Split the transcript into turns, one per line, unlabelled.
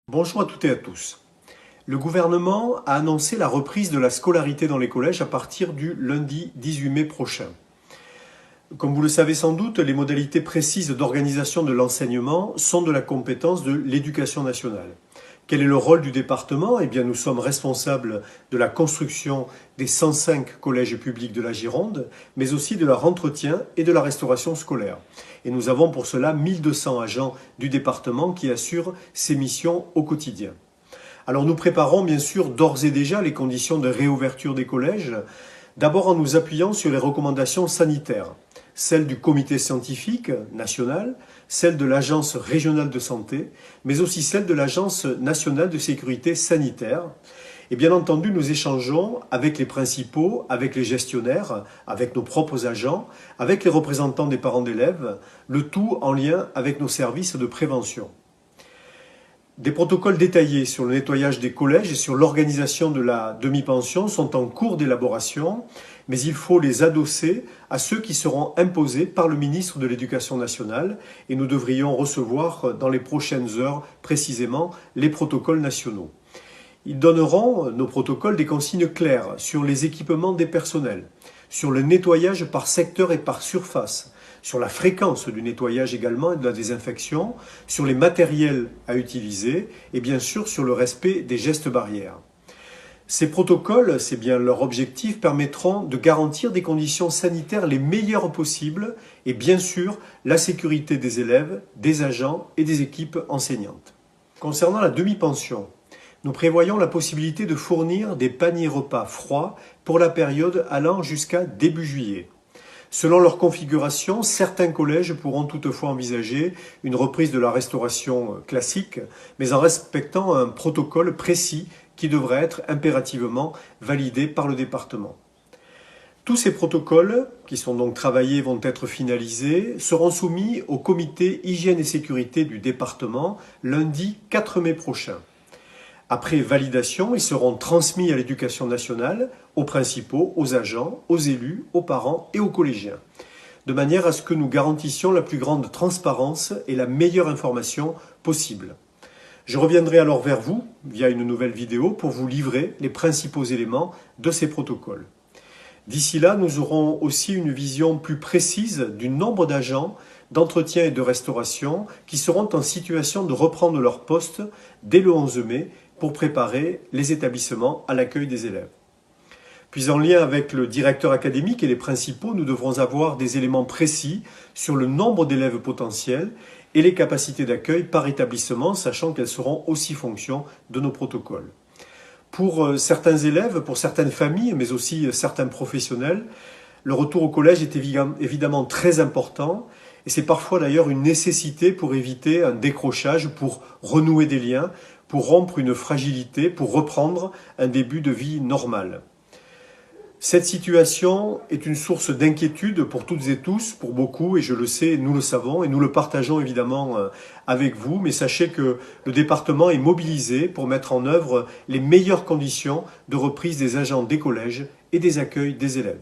Bonjour à toutes et à tous. Le gouvernement a annoncé la reprise de la scolarité dans les collèges à partir du lundi 18 mai prochain. Comme vous le savez sans doute, les modalités précises d'organisation de l'enseignement sont de la compétence de l'Éducation nationale. Quel est le rôle du département? Eh bien, nous sommes responsables de la construction des 105 collèges publics de la Gironde, mais aussi de leur entretien et de la restauration scolaire. Et nous avons pour cela 1200 agents du département qui assurent ces missions au quotidien. Alors nous préparons bien sûr d'ores et déjà les conditions de réouverture des collèges, d'abord en nous appuyant sur les recommandations sanitaires, celles du comité scientifique national, celles de l'agence régionale de santé, mais aussi celles de l'agence nationale de sécurité sanitaire. Et bien entendu, nous échangeons avec les principaux, avec les gestionnaires, avec nos propres agents, avec les représentants des parents d'élèves, le tout en lien avec nos services de prévention. Des protocoles détaillés sur le nettoyage des collèges et sur l'organisation de la demi-pension sont en cours d'élaboration, mais il faut les adosser à ceux qui seront imposés par le ministre de l'Éducation nationale et nous devrions recevoir dans les prochaines heures précisément les protocoles nationaux. Ils donneront, nos protocoles, des consignes claires sur les équipements des personnels, sur le nettoyage par secteur et par surface, sur la fréquence du nettoyage également et de la désinfection, sur les matériels à utiliser et bien sûr sur le respect des gestes barrières. Ces protocoles, c'est bien leur objectif, permettront de garantir des conditions sanitaires les meilleures possibles et bien sûr la sécurité des élèves, des agents et des équipes enseignantes. Concernant la demi-pension, nous prévoyons la possibilité de fournir des paniers repas froids pour la période allant jusqu'à début juillet. Selon leur configuration, certains collèges pourront toutefois envisager une reprise de la restauration classique, mais en respectant un protocole précis qui devrait être impérativement validé par le département. Tous ces protocoles, qui sont donc travaillés et vont être finalisés, seront soumis au comité hygiène et sécurité du département lundi 4 mai prochain. Après validation, ils seront transmis à l'Éducation nationale, aux principaux, aux agents, aux élus, aux parents et aux collégiens, de manière à ce que nous garantissions la plus grande transparence et la meilleure information possible. Je reviendrai alors vers vous, via une nouvelle vidéo, pour vous livrer les principaux éléments de ces protocoles. D'ici là, nous aurons aussi une vision plus précise du nombre d'agents d'entretien et de restauration qui seront en situation de reprendre leur poste dès le 11 mai pour préparer les établissements à l'accueil des élèves. Puis en lien avec le directeur académique et les principaux, nous devrons avoir des éléments précis sur le nombre d'élèves potentiels et les capacités d'accueil par établissement, sachant qu'elles seront aussi fonction de nos protocoles. Pour certains élèves, pour certaines familles, mais aussi certains professionnels, le retour au collège est évidemment très important et c'est parfois d'ailleurs une nécessité pour éviter un décrochage, pour renouer des liens, pour rompre une fragilité, pour reprendre un début de vie normal. Cette situation est une source d'inquiétude pour toutes et tous, pour beaucoup, et je le sais, nous le savons, et nous le partageons évidemment avec vous, mais sachez que le département est mobilisé pour mettre en œuvre les meilleures conditions de reprise des agents des collèges et des accueils des élèves.